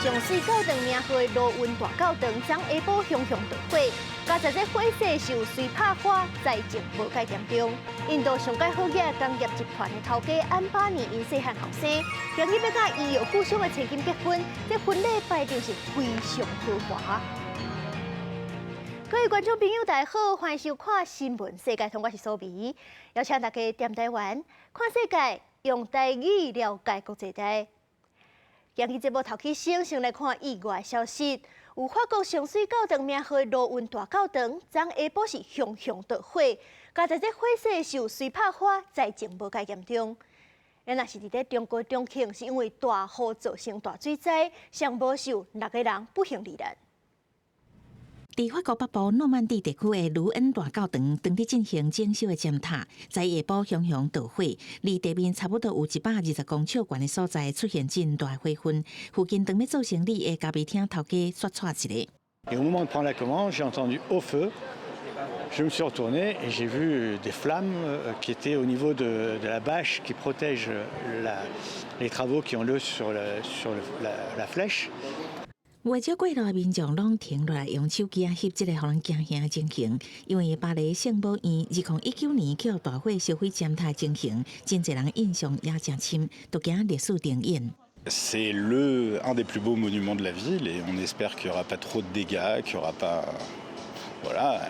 上水教堂名号的罗温大教堂，昨下晡熊熊大火，加在这火势受水拍花，灾情无介严重。印度上届好业工业集团的头家安巴尼因细汉后生，今日要甲伊有故乡的千金结婚，这婚礼摆定是非常豪华。各位观众朋友，大家好，欢迎收看新闻世界通，我是苏眉，邀请大家踮台湾看世界，用台语了解国际大。今日节目头起先来看意外消息，有法国上水教堂名号的罗温大教堂，昨下晡是熊熊大火，加在这火势受水拍花，灾情无介严重。咱若是伫咧中国重庆，是因为大雨造成大水灾，尚无受6个人不幸罹难。伫法国北部诺曼底地区的卢恩大教堂，当日进行整修的尖塔，在下晡熊熊大火，离地面差不多有120公尺远的所在出现真大火焰，附近当日做生意的咖啡厅头家说错一个。Et au moment de prendre la commande, j'ai entendu haut feu. Je me suis retourné et j'ai vu des flammes qui étaient au niveau de la bâche qui protège les travaux qui ont lieu sur la flèche. 外少过路的民众拢停落来用手机翕这个互人惊吓的情形，因为巴黎圣母院2019年去大火烧毁尖塔情形，真侪人印象也真深，都惊历史重演。C'est un des plus beaux monuments de la ville et on espère qu'il n'y aura pas trop de dégâts, qu'il n'y aura pas. Voilà.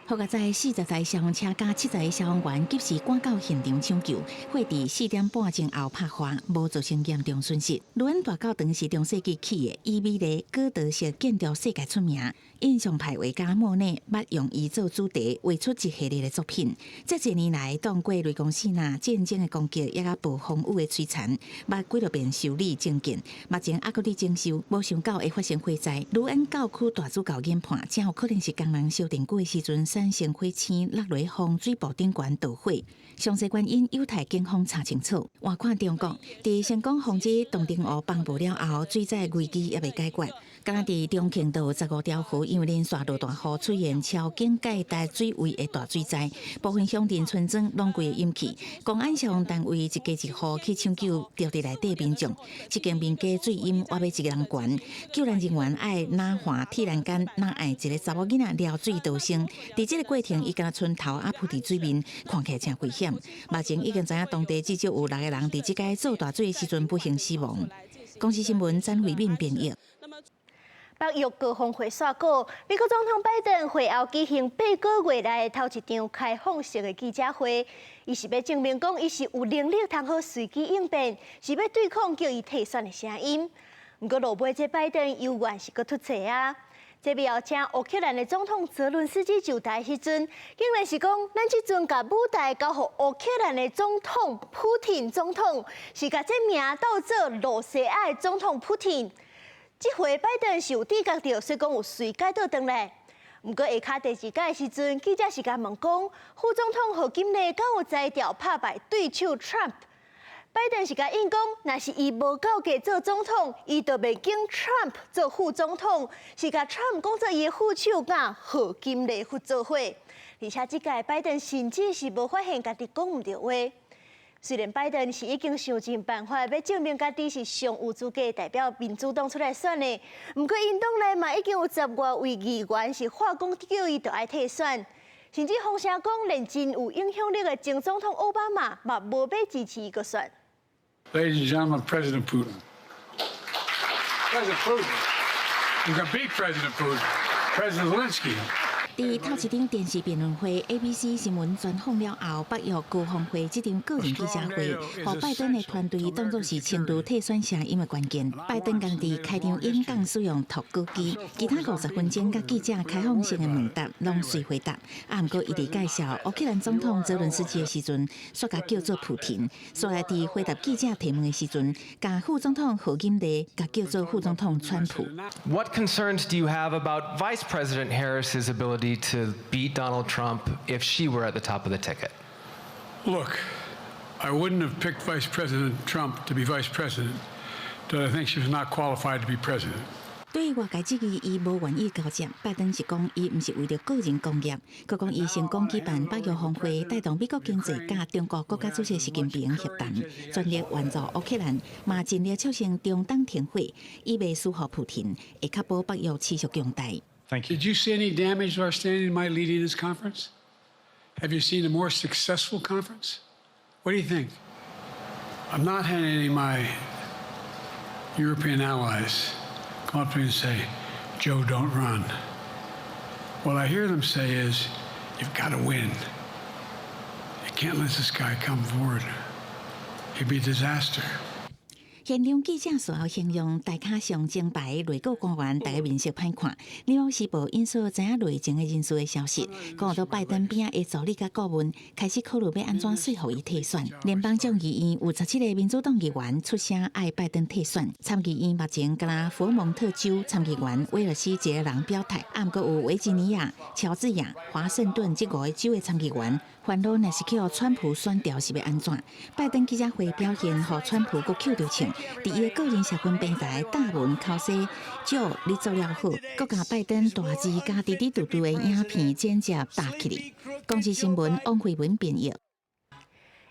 好在40台消防车加70个消防员及时赶到现场抢救，火伫4点半前后拍花，无造成严重损失。卢恩大教堂是中世纪起的，以美丽哥德式建筑世界出名。印象派画家莫内捌用伊做主题画出一系列的作品。这几年来，当过雷公死那战争的攻击，也甲暴风雨的摧残，捌几多遍修理整建，目前还搁伫整修，无想到会发生火灾。卢恩教区大主教研判，真有可能是工人烧电久的时阵产生火星落落风水布顶悬导火。详细原因有待警方查清楚。换看中国，伫成功防止洞庭湖崩布了后，水灾危机也未解决。敢若伫重庆道15条河，因为连续落大雨，出现超警戒带水位的大水灾，部分乡镇村庄拢规个淹去。公安消防单位一家一户去抢救掉伫内底民众，这间民家水淹约要1个人悬，救援人员爱拿换铁栏杆，拿爱一个查某囡仔撩水逃生。伫这个过程，伊敢剩头啊扑伫水面，看起来真危险。目前已经知影当地至少有6个人伫这届做大水的时阵不幸死亡。公司新闻詹慧敏编译。北约高峰会煞过，美国总统拜登会后举行8个月来头一场开放式的记者会，伊是要证明讲伊是有能力通好随机应变，是要对抗叫伊退选的声音。不过落尾这拜登犹原是搁出错啊！这边要请乌克兰的总统泽伦斯基就台时阵，竟然是讲咱即阵甲舞台交予乌克兰的总统普廷总统，是甲这名倒做罗西亚总统普廷。这回拜登是有知觉到，所以讲有随改倒转来。不过下骹第2届的时阵，记者是甲问讲，副总统何金内敢有才调拍败对手 Trump？ 拜登是甲应讲，若是伊无够格做总统，伊就袂经 Trump 做副总统，是甲 Trump 讲做伊的副手甲何金内副做伙。而且这届拜登甚至是无发现家己讲唔对话。虽然拜登是已经想尽办法要证明家己是上有资格代表民主党出来选的，不过因党内嘛已经有10多位议员是话讲叫伊就爱退选，甚至风声讲连真有影响力的前总统奥巴马嘛无要支持伊个选。Ladies and gentlemen, President Putin. President Putin. You can beat President Putin. President Zelensky. 伫头一场电视辩论会 ，ABC 新闻专访了后，北约高峰会这场个人记者会，互拜登的团队当作是称度退选声音的关键。拜登刚伫开场演讲使用读稿机，其他50分钟甲记者开放性的问答拢随回答。啊，不过伊伫介绍乌克兰总统泽伦斯基的时阵，煞甲叫做普廷；煞来伫回答记者提问的时阵，甲副总统何金内甲叫做副总统川普。What concerns do you have about Vice President Harris's ability to beat Donald Trump if she were at the top of the ticket? Look, I wouldn't have picked Vice President Trump to be vice president, but I think she was not qualified to be president. 对于外界质疑伊无愿意交接，拜登是讲伊毋是为着个人公益，佮讲伊成功举办北约峰会，带动美国经济甲中国国家主席习近平协谈，全力援助乌克兰，嘛尽力促成中东停火，以未输予普廷，会确保北约持续强大。Thank you. Did you see any damage to our standing in my leading this conference? Have you seen a more successful conference? What do you think? I'm not having any of my European allies come up to me and say, Joe, don't run. What I hear them say is, you've got to win. You can't let this guy come forward. He'd be a disaster. 现场记者随后形容大卡上正牌内阁官员，大家面色歹看。纽约时报引述知影内情的人士的消息，讲到拜登边的助理甲顾问开始考虑要安怎说服伊退选。联邦众议院有17个民主党议员出声爱拜登退选。参议院目前甲佛蒙特州参议员威尔斯一个人表态，还阁有维吉尼亚、乔治亚、华盛顿这5个州的参议员。烦恼若是去互川普选掉是要安怎？拜登记者会表现，互川普阁扣着唱，伫伊个人社群平台大文口说：“就你做了好，阁甲拜登大字加滴滴嘟嘟的影片剪接搭起嚟。”公司新闻王慧文编译。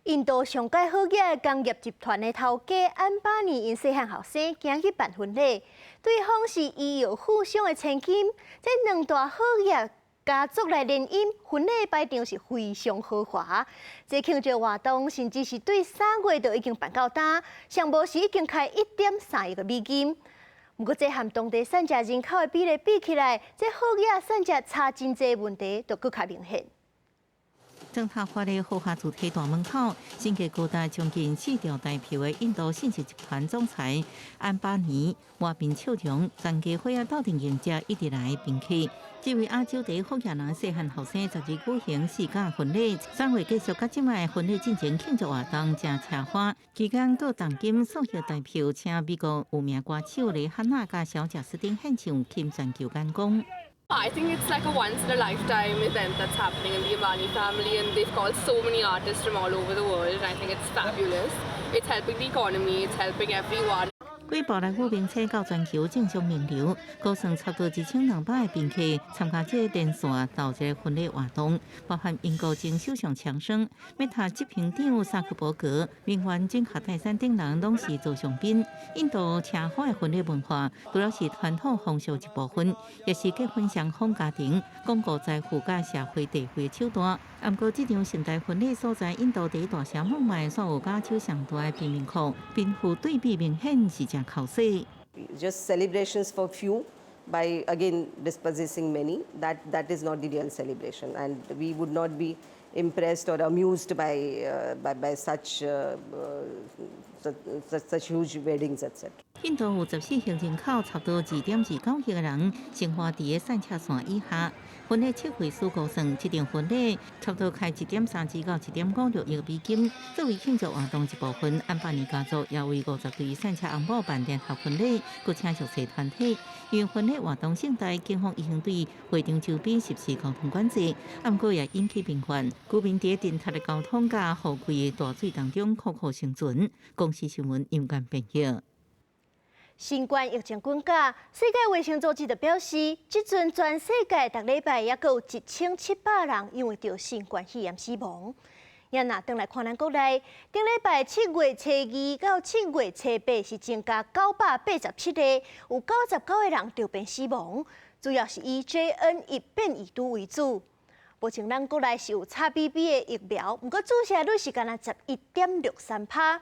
印度上届好业工业集团的头家安巴尼因细汉后生今日办婚礼，对方是医药富商的千金，这两大好业家族来联姻，婚礼摆场是非常豪华。这庆祝活动甚至是对3月就已经办到单，上无是已经开1.3亿美金。不过，这和当地产值人口的比例比起来，这好业产值差真侪问题，就更加明显。正塔花的豪华主题大门口，新加高达将近4兆台票的印度信息集团总裁安巴尼外面笑容，参加婚宴斗阵迎接一直来宾客。这位亚洲第一福建人细汉后生12举行4假婚礼，3月继续甲即卖婚礼进行庆祝活动，正车花期间，各当今数hiệu代表请美国有名歌手李汉娜甲小贾斯汀献唱庆全球间讲。I think it's like a once-in-a-lifetime event that's happening in the Ambani family, and they've called so many artists from all over the world, and I think it's fabulous. It's helping the economy, it's helping everyone. 几部来赴并且到全球正常名流，高算差不多1200个宾客参加这个电线到这个婚礼活动，包含英国前首相强生、美塔执行长萨克伯格、名媛金卡戴珊等人拢是座上宾。印度车花的婚礼文化，除了是传统风俗一部分，也是结婚双方家庭巩固财富甲社会地位的手段。不过，这场盛大婚礼所在印度第一大城孟买所有亚洲上大的贫民窟，贫富对比明显是正考试。Just celebrations for few by again dispossessing many. That is not the real celebration, and we would not be impressed or amused by such huge weddings, etc. 印度有14亿人口，差不多2.29亿个人生活伫个三叉线以下。婚礼测绘师估算，这场婚礼差不多开1.37到1.56亿美金。作为庆祝活动一部分，安巴尼家族也为50对三叉红帽办联合婚礼，佮请熟悉团体。因婚礼活动盛大，警方已经对会场周边实施交通管制，不过也引起民怨。居民伫电塔的交通甲雨季的大水当中苦苦生存。公司新闻勇敢编译。新冠疫情滚价，世界卫生组织就表示，即阵全世界逐礼拜也有1700人因为着新冠肺炎死亡。也若转来看咱国内，顶礼拜7月初2到7月初8是增加987个，有99个人着病死亡，主要是以 JN1 变异株为主。目前咱国内是有 XBB 的疫苗，不过注射率是干那11.63%。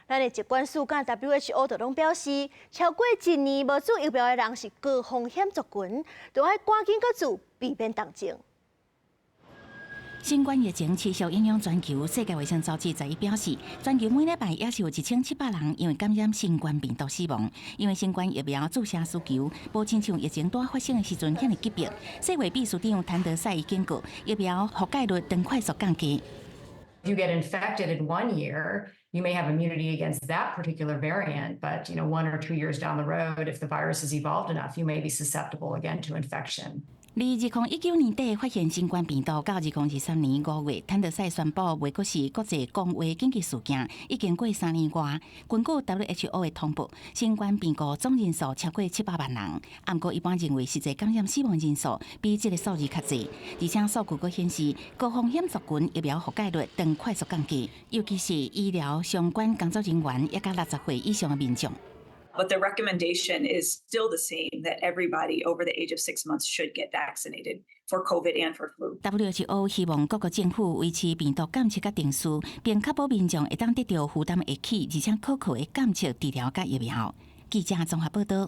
咱的疾管署甲 WHO 都拢表示，超过1年无注疫苗的人是高风险族群，就要赶紧搁注，避免重症。新冠疫情持续影响全球，世界卫生组织11表示，全球每礼拜也是有1700人因为感染新冠病毒死亡。因为新冠疫苗注射需求无亲像疫情大发生的时阵遐尼急迫。世卫秘书长谭德赛伊警告，疫苗覆盖率等快速降低。If you get infected in 1 year, you may have immunity against that particular variant, but 1 or 2 years down the road, if the virus has evolved enough, you may be susceptible again to infection. 2019年底发现新冠病毒，到2023年5月，坦德赛宣布未搁是国际公卫紧急事件，已经过3年外。根据 WHO 的通报，新冠病毒总人数超过700万人。不过，一般认为实际感染死亡人数比这个数字较侪，而且数据佫显示高风险族群疫苗覆盖率正快速降低，尤其是医疗相关工作人员，也甲60岁以上的民众。But the recommendation is still the same, that everybody over the age of 6 months should get vaccinated for COVID and for flu. WHO 希望各国政府维持病毒监测甲定序，并确保民众会当得到负担会起而且可靠的监测治疗甲疫苗。记者综合报道。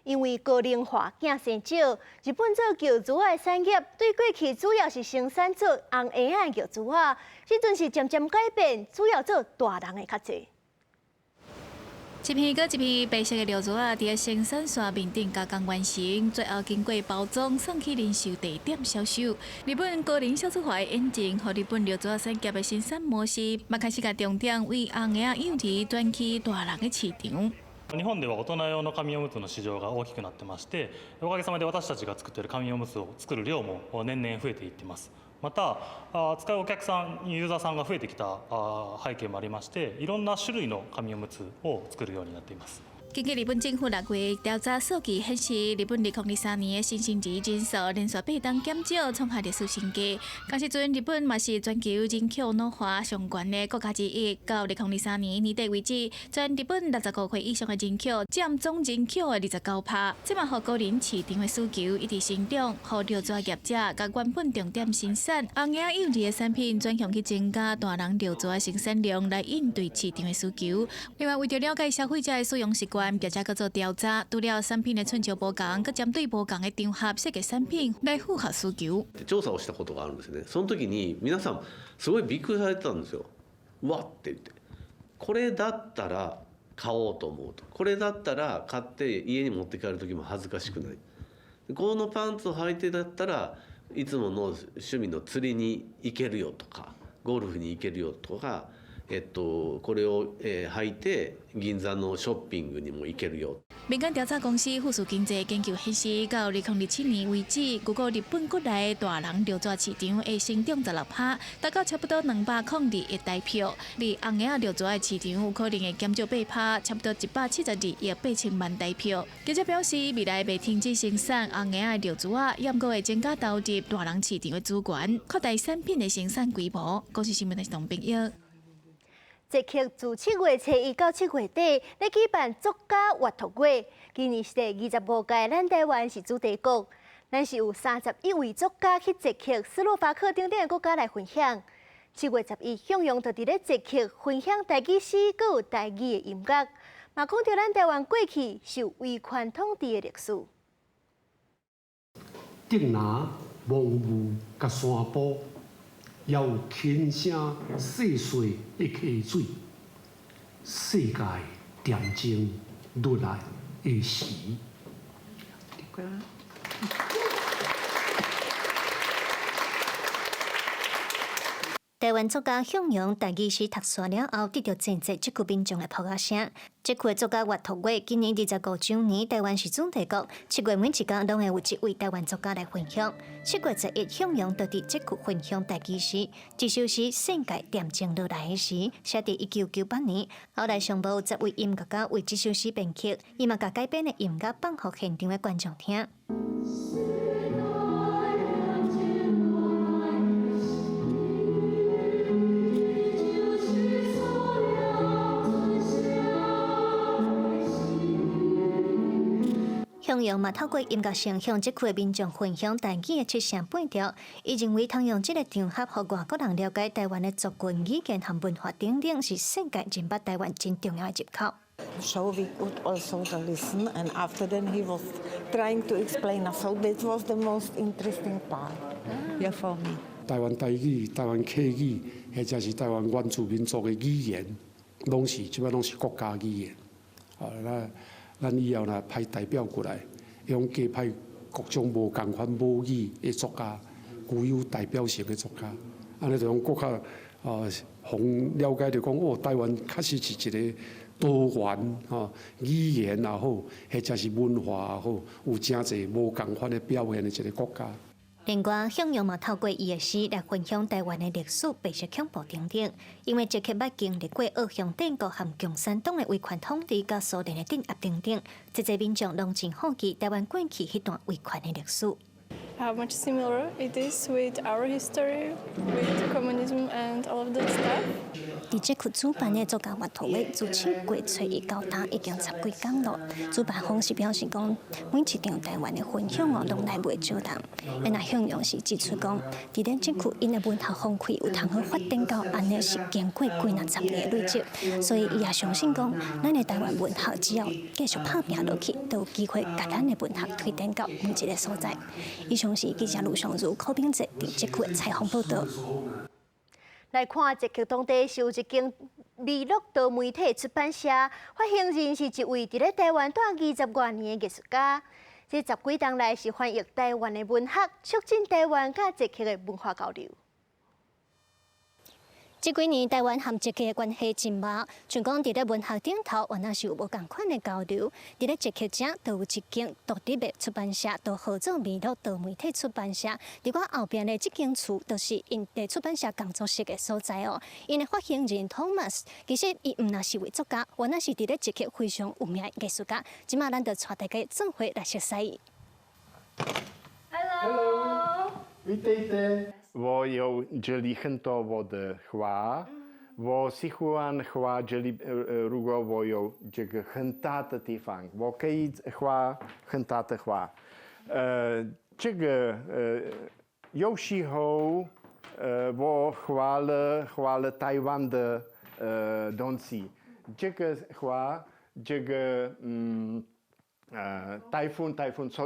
因为高龄化囝生少，日本做旧猪仔的产业对过去主要是生产做红鸭仔的旧猪仔，即阵是渐渐改变，主要做大人的较侪。一片搁一片白色的料珠啊，伫生产线面顶加工完成，最后经过包装送去零售地点销售。日本高龄少子化的演进，和日本料珠产业的生产模式，嘛开始甲重点为红鸭幼儿转去大人的市場。日本では大人用の紙おむつの市場が大きくなってまして、おかげさまで私たちが作っている紙おむつを作る量も年々増えていってます。また使うお客さん、ユーザーさんが増えてきた背景もありまして、いろんな種類の紙おむつを作るようになっています。根据日本政府6月调查数据显示，日本2023年的新生児人数连续8档减少，创下历史新低。同时阵，日本嘛是全球人口老化上悬的国家之一。到2023年年底为止，全日本65岁以上的人口占总人口的29%。这嘛，和高龄市场的需求一直成长，和料珠业者甲原本重点生产红鸭幼儿的产品转向去增加大人料珠的生产量，来应对市场的需求。另外，为着了解消费者的使用习惯，业者搁做调查，除了产品的寸潮不同，搁针对不同的场合設計產品来符合需求。調査をしたことがあるんですね。その時に皆さんすごいびっくりされてたんですよ。うわって言って、これだったら買おうと思うと、これだったら買って家に持って帰る時も恥ずかしくない。このパンツを履いてだったらいつもの趣味の釣りに行けるよとか、ゴルフに行けるよとか。これを履いて銀座のショッピングにも行けるよ。民間調查公司富士經濟研究顯示，到2027年為止，如果日本國內大人料珠市場會成長16%，達到差不多202億台票；而紅鴨料珠的市場有可能會減少8%，差不多172億8千萬台票。記者表示，未來未停止生產紅鴨料珠仔，也毋過會增加投入大人市場的資源，擴大產品的生產規模。高雄新聞台同朋友。節慶自7月初1到7月底，咧舉辦作家閱讀會。今年是第25屆，咱台灣是主題國，咱是有31位作家去節慶斯洛伐克等等的國家來分享。7月11，向陽就佇咧節慶分享台語詩，閣有台語的音樂，嘛講到咱台灣過去受威權統治的歷史。竹林、蒙霧甲山坡。也有輕聲細碎的溪水，世界恬靜落來的時。台灣作家向陽台語詩讀煞了後，得到真濟這區民眾的捧樂聲。這區作家閱讀會今年25週年，台灣是主題國。7月每一天攏會有一位台灣作家來分享。7月11，向陽就佇這區分享台語詩，這首詩世界恬靜落來的時，寫佇1998年。後來上報10位音樂家為這首詩編曲，伊嘛甲改編的音樂放予現場的觀眾聽。向陽嘛透過音樂性向這區的民眾分享台語的7聲8調，伊認為通用這個場合，互外國人了解台灣的族群語言和文化等等，是世界認識台灣真重要的入口。So we could also listen, and after then he was trying to explain us. So this was the most interesting part, yeah, for me. 台灣台語、台灣客語，或者是台灣原住民族的語言，攏是即擺攏是國家語言。咱以後呢派代表過來，用加派各種無共款母語的作家，具有代表性的作家，安尼就用更較互了解着講，哦，台灣確實是一個多元语言也好，或者是文化也好，有真侪无共款的表现的一个国家。另外，向阳嘛透过伊的诗来分享台湾的历史、白色恐怖等等。因为这克捌经历过二向帝国和共产党的威权统治、甲苏联的镇压等等，这些民众拢真好奇台湾过去迄段威权的历史。How much similar it is with our history, with communism and all of that stuff. 伫这区主办的作家活动会自手过找伊到达已经10几天了。主办方是表示讲，每一场台湾的分享拢来袂少人。那向阳是指出讲，伫咱这区因的文学风气有通好发展到安尼是经过几若10年的累积，所以伊也相信讲，咱的台湾文学只要继续打拼落去，都有机会甲咱的文学推展到每一个所在。以上是记者卢尚如、柯秉哲伫这区的采访报道。来看这区当地是有一间微录多媒体出版社，发行人是一位伫咧台湾待20多年的艺术家。这10几年来是翻译台湾的文学，促进台湾甲这区的文化交流。这几年，台湾和捷克的关系真密，像讲伫咧文学顶头，原来是有无共款的交流。伫咧捷克遮，都有一间独立的出版社，都合作微录多媒体出版社。伫我后边的这间厝，都是因地出版社工作室的所在哦。因的发行人 Thomas， 其实伊毋那是位作家，原来是伫咧捷克非常有名的艺术家。即马咱就带大家做伙来熟悉伊。Hello， vítejte。我有这里很多我的花，我喜欢花这里。如果我有这个很大的地方，我可以画很大的花。这个有时候我画了台湾的东西。这个花，这个台风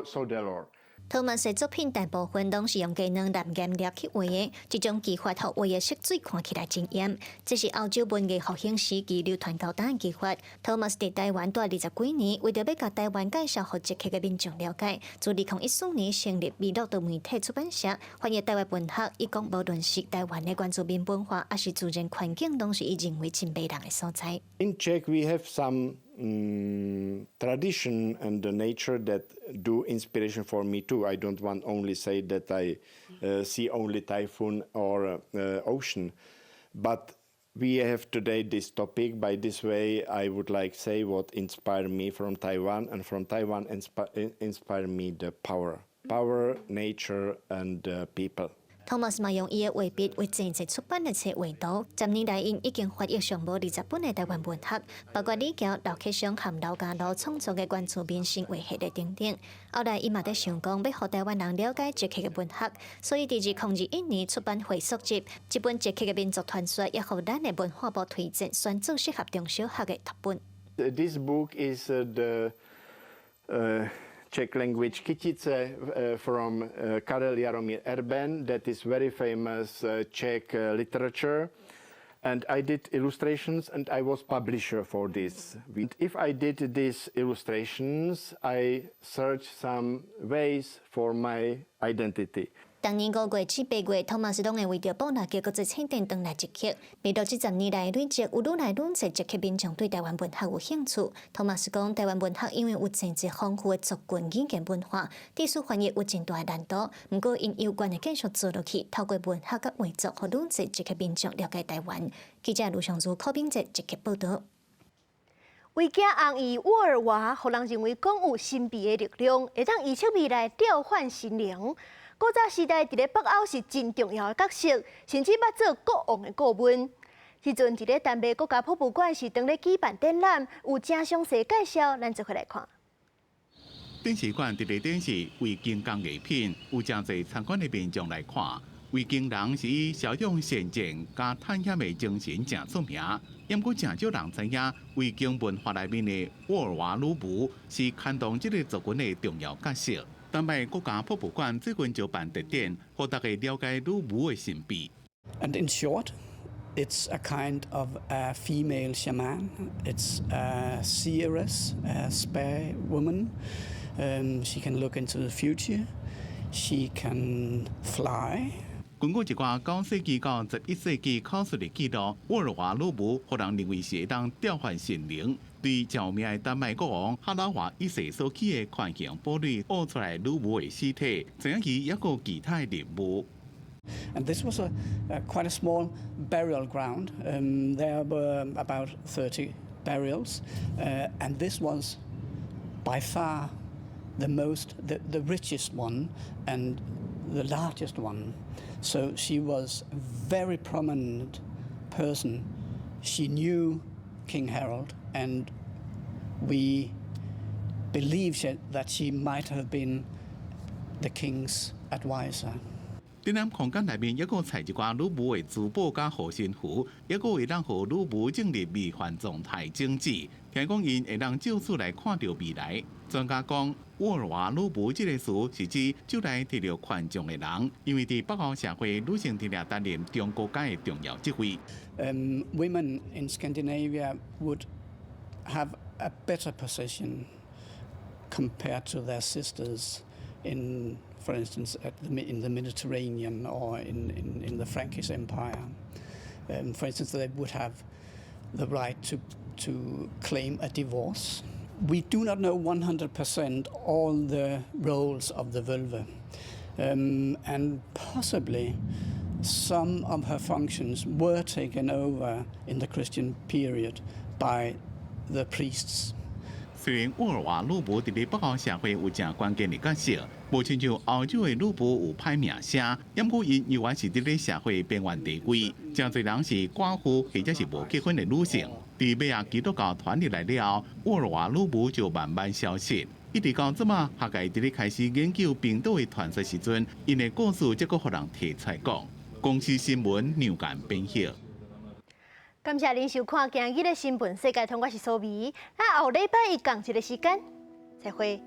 收掉了。Thomas 的作品大部分拢是用技能蓝颜料去画的，这种技法互画的色水看起来真艳。这是欧洲文艺复兴时期流传到今的技法。Thomas 伫台湾待20几年，为着要甲台湾介绍互捷克的民众了解，自2014年成立微录多媒体出版社，翻译台湾文学。伊讲，无论是台湾的原住民文化，还是自然环境，拢是伊认为真迷人的所在。In Czech, we have some tradition and the nature that do inspiration for me too. I don't want only say that I see only typhoon or ocean, but we have today this topic. By this way, I would like say what inspired me from Taiwan, and from Taiwan inspired me the power, nature, and people. Thomas 嘛用伊的画笔为真侪出版的册画图，10年来因已经发译上无20本的台湾文学，包括李桥、刘克襄和刘家禄创作的原住民生活系列等等。后来伊嘛在想讲，要互台湾人了解捷克的文学，所以伫2021年出版《回溯集》，这本捷克的民族传说，也互咱的文化部推荐，选做适合中小学的读本。This book is the Czech language Kytice from Karel Jaromír Erben, that is very famous Czech literature. And I did illustrations, and I was publisher for this. If I did these illustrations, I searched some ways for my identity. 当年5月至8月，Thomas 拢会为着保留各自青电回来捷克。未到这10年来，累积有愈来愈多捷克民众对台湾文学有兴趣。Thomas 讲，台湾文学因为有真侪丰富的族群语言文化，地书翻译有真大的难度。不过因有关的继续做落去，透过文学甲画作，互愈多捷克民众了解台湾。记者卢尚如、柯秉哲捷克报道。维加红衣沃尔瓦，互人认为讲有神秘的力量，会当预测未来调换心灵。古早时代伫咧北欧是真重要的角色，甚至捌做国王的顾问。时阵伫咧丹麦国家博物馆是当咧举办展览，有真详细介绍，咱做伙来看。展示馆伫咧展示维京工艺品，有真侪参观的民众来看。维京人是以骁勇善战加探险的精神正出名，因过真少人知影维京文化内面的沃尔瓦女巫是牵动这个族群的重要角色。丹麦国家博物馆最近就办特展，让大家了解女巫的神秘。And in short, it's a kind of a female shaman. It's a seeress, a spare woman. She can look into the future. She can fly. 根据一寡9世纪到11世纪考述的记录，沃尔华女巫互人认为是会当调换心灵，对召命的丹麦国王哈拉华一世所起的宽型堡垒挖出来女巫的尸体，怎样其也有其他的任务。 And this was quite a small burial ground. There were about 30 burials, and this was by far the richest one and the largest one. So she was a very prominent person. She knew King Harold, and we believe that she might have been the king's advisor. 展览空间内面，也有采一寡女巫的珠宝甲护身符，也有会让互女巫进入迷幻状态整治。听讲因会让借此来看到未来。专家讲，沃尔华女巫这个词是指就来摕到权杖的人，因为伫北欧社会，女性伫了担任中国家的重要职位。Women in Scandinavia would have a better position compared to their sisters in. For instance, in the Mediterranean or in the Frankish Empire. For instance, they would have the right to claim a divorce. We do not know 100% all the roles of the vulva, and possibly some of her functions were taken over in the Christian period by the priests. 虽然沃尔华女巫伫咧北欧社会有正关键的角色，无亲像欧洲的女巫有歹名声，因过因依然是伫咧社会边缘地位，真侪人是寡妇或者是无结婚的女性。伫美亚基督教传入来了，沃尔华女巫就慢慢消失。一直到即马，学界伫咧开始研究冰岛的传说时阵，因的故事则搁互人提出来讲。公司新闻牛眼编辑。感谢您收看今日的新闻世界通，我是苏眉。咱后礼拜一同一个时间再会。